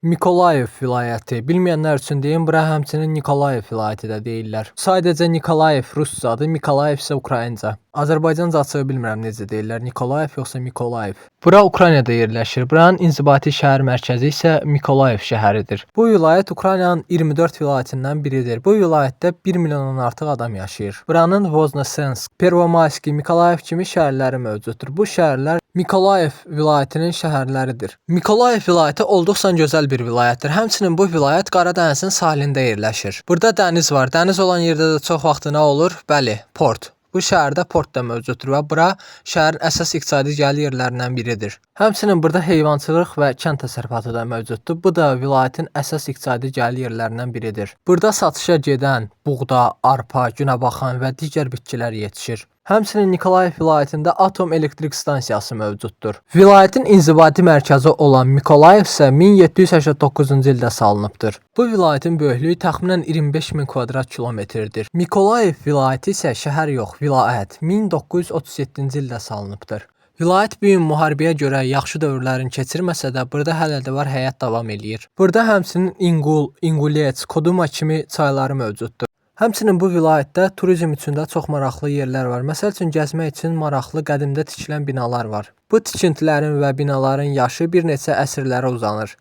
Mikolayev vilayəti. Bilməyənlər üçün deyim, bura həmçinin Nikolayev vilayəti də deyirlər. Sadəcə Nikolayev ruscadır, Mikolayev isə ukraynca. Azərbaycanca açığı bilmirəm necə deyirlər, Nikolayev yoxsa Mikolayev. Bura Ukraynada yerləşir. Buranın inzibati şəhər mərkəzi isə Mikolayev şəhəridir. Bu vilayət Ukraynanın 24 vilayətindən biridir. Bu vilayətdə 1 milyondan artıq adam yaşayır. Buranın Voznesensk, Pervomayski, Mikolayev kimi şəhərləri mövcuddur. Bu şəhərlər Mikolayev vilayətinin şəhərləridir. Mikolayev vilayəti olduqca gözəl bir vilayətdir. Həmçinin bu vilayət Qara dənizin sahilində yerləşir. Burada dəniz var. Dəniz olan yerdə də çox vaxt nə olur? Bəli, port. Bu şəhərdə port da mövcuddur və bura şəhərin əsas iqtisadi gəlir yerlərindən biridir. Həmçinin burada heyvançılıq və kənd təsərrüfatı da mövcuddur. Bu da vilayətin əsas iqtisadi gəlir yerlərindən biridir. Burada satışa gedən buğda, arpa, günəbaxan və digər bitkilər yetişir. Həmçinin Nikolayev vilayətində atom elektrik stansiyası mövcuddur. Vilayətin inzibati mərkəzi olan Mikolayev isə 1789-cu ildə salınıbdır. Bu vilayətin böyüklüyü təxminən 25.000 kvadrat kilometrdir. Mikolayev vilayəti isə şəhər yox, vilayət 1937-ci ildə salınıbdır. Vilayət bu gün müharibəyə görə yaxşı dövrlərini keçirməsə də, burada hələ də var, həyat davam eləyir. Burada həmçinin İngul, İngulets, Koduma kimi çayları mövcuddur. Həmçinin bu vilayətdə turizm üçün də çox maraqlı yerlər var. Məsəl üçün gəzmək üçün maraqlı qədimdə tikilən binalar var. Bu tikintilərin və binaların yaşı bir neçə əsrlərə uzanır.